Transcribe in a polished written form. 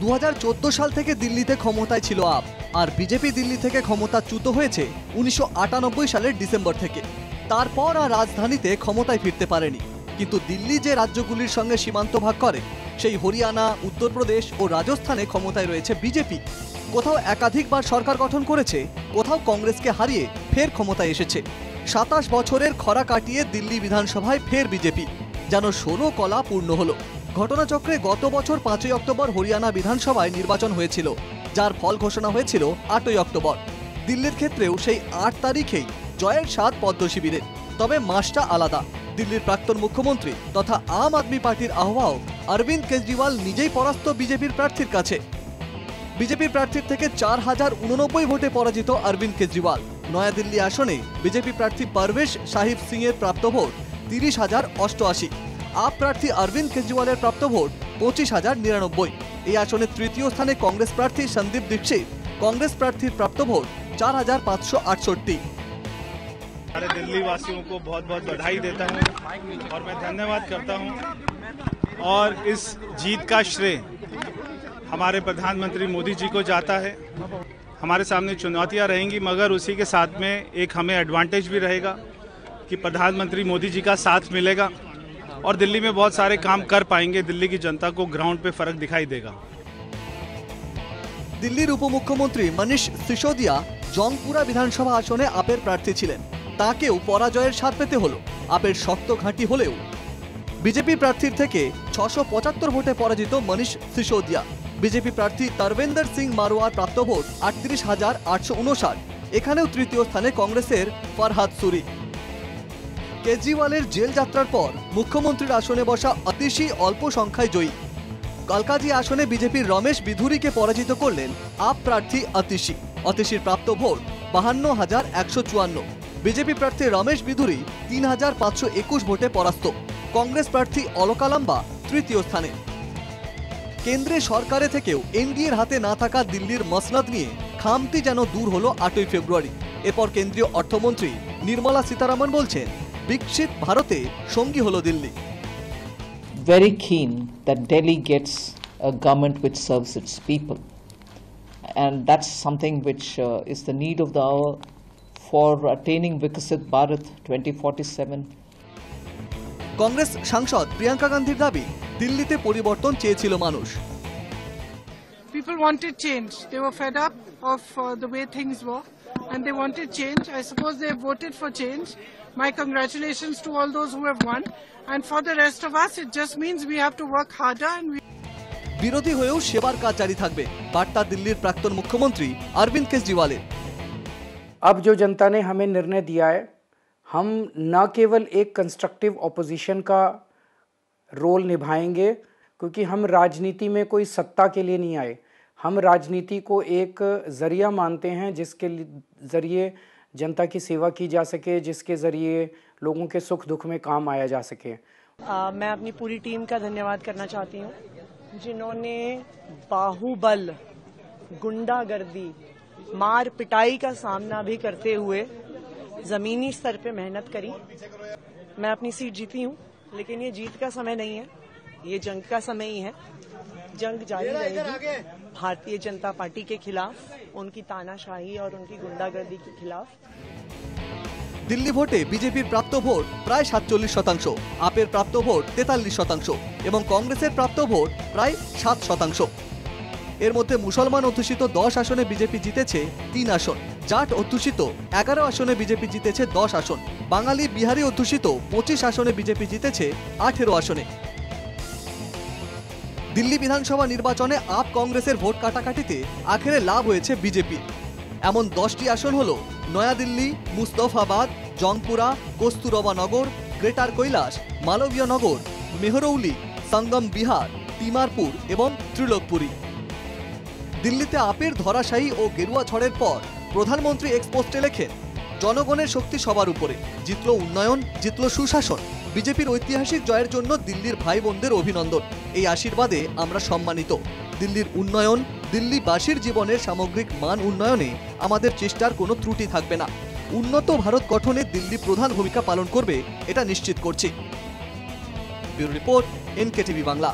2014 সাল থেকে দিল্লিতে ক্ষমতায় ছিল আপ, আর বিজেপি দিল্লি থেকে ক্ষমতাচ্যুত হয়েছে 1998 সালের ডিসেম্বর থেকে। তারপর আর রাজধানীতে ক্ষমতায় ফিরতে পারেনি। কিন্তু দিল্লি যে রাজ্যগুলির সঙ্গে সীমান্ত ভাগ করে, সেই হরিয়ানা, উত্তরপ্রদেশ ও রাজস্থানে ক্ষমতায় রয়েছে বিজেপি। কোথাও একাধিকবার সরকার গঠন করেছে, কোথাও কংগ্রেসকে হারিয়ে ফের ক্ষমতায় এসেছে। 27 বছরের খরা কাটিয়ে দিল্লি বিধানসভায় ফের বিজেপি, যেন 16 কলা পূর্ণ হলো। ঘটনাচক্রে গত বছর 5ই অক্টোবর হরিয়ানা বিধানসভায় নির্বাচন হয়েছিল, যার ফল ঘোষণা হয়েছিল 8ই অক্টোবর। দিল্লির ক্ষেত্রেও সেই 8 তারিখেই জয়ের স্বাদ পদ্ম শিবিরের। তবে মাসটা আলাদা। দিল্লির প্রাক্তন মুখ্যমন্ত্রী তথা আম আদমি পার্টির আহ্বায়ক অরবিন্দ কেজরিওয়াল নিজেই পরাস্ত বিজেপির প্রার্থীর কাছে। বিজেপির প্রার্থীর থেকে 4089 ভোটে পরাজিত অরবিন্দ কেজরিওয়াল। নয়াদিল্লি আসনে বিজেপি প্রার্থী পারভেশ সাহিব সিং এর প্রাপ্ত ভোট 30,088। আপ প্রার্থী অরবিন্দ কেজরিওয়ালের প্রাপ্ত ভোট 25,099। এই আসনে তৃতীয় স্থানে কংগ্রেস প্রার্থী সন্দীপ দীক্ষিত। কংগ্রেস প্রার্থীর প্রাপ্ত ভোট 4,568। सारे दिल्ली वासियों को बहुत बहुत बधाई देता हूं और मैं धन्यवाद करता हूं। और इस जीत का श्रेय हमारे प्रधानमंत्री मोदी जी को जाता है। हमारे सामने चुनौतियां रहेंगी, मगर उसी के साथ में एक हमें एडवांटेज भी रहेगा कि प्रधानमंत्री मोदी जी का साथ मिलेगा और दिल्ली में बहुत सारे काम कर पाएंगे। दिल्ली की जनता को ग्राउंड पे फर्क दिखाई देगा। दिल्लीर उपमुख्यमंत्री मनीष सिसोदिया जंगपुरा विधानसभा आसने आपेर प्रार्थी छिलेन। ताकेও পরাজয়ের স্বাদ পেতে হলো। আপের শক্ত ঘাঁটি হলেও বিজেপি প্রার্থীর থেকে 675 ভোটে পরাজিত মনীষ সিসোদিয়া। বিজেপি প্রার্থী তরবেন্দর সিং মারোয়ার প্রাপ্ত ভোট 38,859। এখানেও তৃতীয় স্থানে কংগ্রেসের ফরহাদ সুরি। কেজরিওয়ালের জেল যাত্রার পর মুখ্যমন্ত্রীর আসনে বসা অতিশী অল্প সংখ্যায় জয়ী। কালকাজি আসনে বিজেপির রমেশ বিধুরিকে পরাজিত করলেন আপ প্রার্থী অতিশী। অতিশীর প্রাপ্ত ভোট 52,154। বিজেপি প্রার্থী রমেশ বিধুরি 3,521 ভোটে পরাস্ত। কংগ্রেস প্রার্থী অলকা লাম্বা তৃতীয় স্থানে। কেন্দ্রে সরকারে থেকেও এনডিএর হাতে না থাকা দিল্লির মসনদ নিয়ে খামতি যেন দূর হলো 8ই ফেব্রুয়ারি। এরপর কেন্দ্রীয় অর্থমন্ত্রী নির্মলা সীতারামন বলছেন, বিকশিত ভারতে সঙ্গী হলো Delhi. Very keen that Delhi gets a government which serves its people, and that's something which is the need of the hour for attaining Viksit Bharat 2047. Congress সাংসদ প্রিয়াঙ্কা গান্ধীর দাবি, দিল্লিতে পরিবর্তন চেয়েছিল মানুষ। People wanted change. They were fed up of the way things were and they wanted change. I suppose they voted for change. My congratulations to all those who have won, and for the rest of us it just means we have to work harder and বিরোধী হয়েও সেবার কাজ জারি থাকবে, বার্তা দিল্লির প্রাক্তন মুখ্যমন্ত্রী অরবিন্দ কেজরিওয়ালের। अब जो जनता ने हमें निर्णय दिया है, हम न केवल एक कंस्ट्रक्टिव ऑपोजिशन का रोल निभाएंगे, क्योंकि हम राजनीति में कोई सत्ता के लिए नहीं आए। हम राजनीति को एक ज़रिया मानते हैं जिसके ज़रिए जनता की सेवा की जा सके, जिसके ज़रिए लोगों के सुख दुख में काम आया जा सके। मैं अपनी पूरी टीम का धन्यवाद करना चाहती हूँ, जिन्होंने बाहुबल, गुंडागर्दी, मार पिटाई का सामना भी करते हुए जमीनी स्तर पे मेहनत करी। मैं अपनी सीट जीती हूँ, लेकिन ये जीत का समय नहीं है, ये जंग का समय ही है। जंग जारी रहेगी भारतीय जनता पार्टी के खिलाफ, उनकी तानाशाही और उनकी गुंडागर्दी के खिलाफ। दिल्ली भोटे बीजेपीर प्राप्त भोट प्राय 47%, आपेर प्राप्त भोट 43% এবং কংগ্রেসের প্রাপ্ত ভোট প্রায় 7%। এর মধ্যে মুসলমান অধ্যুষিত 10 আসনে বিজেপি জিতেছে 3 আসন, জাট অধ্যুষিত 11 আসনে বিজেপি জিতেছে 10 আসন, বাঙালি বিহারি অধ্যুষিত 25 আসনে বিজেপি জিতেছে 18 আসনে। দিল্লি বিধানসভা নির্বাচনে আপ কংগ্রেসের ভোট কাটাকাটিতে আখেরে লাভ হয়েছে বিজেপির। এমন 10টি আসন হলো নয়াদিল্লি, মুস্তফাবাদ, জংপুরা, কস্তুরবা নগর, গ্রেটার কৈলাস, মালবীয় নগর, মেহরৌলি, সঙ্গম বিহার, তিমারপুর এবং ত্রিলোকপুরী। দিল্লিতে আপের ধরাশায়ী ও গেরুয়া ঝড়ের পর প্রধানমন্ত্রী এক্স পোস্টে লেখেন, জনগণের শক্তি সবার উপরে, জিতল উন্নয়ন, জিতল সুশাসন। বিজেপির ঐতিহাসিক জয়ের জন্য দিল্লির ভাই বোনদের অভিনন্দন। এই আশীর্বাদে আমরা সম্মানিত। দিল্লির উন্নয়ন, দিল্লিবাসীর জীবনের সামগ্রিক মান উন্নয়নে আমাদের চেষ্টার কোনো ত্রুটি থাকবে না। উন্নত ভারত গঠনে দিল্লি প্রধান ভূমিকা পালন করবে, এটা নিশ্চিত করছি। Bureau report, NKTV Bangla.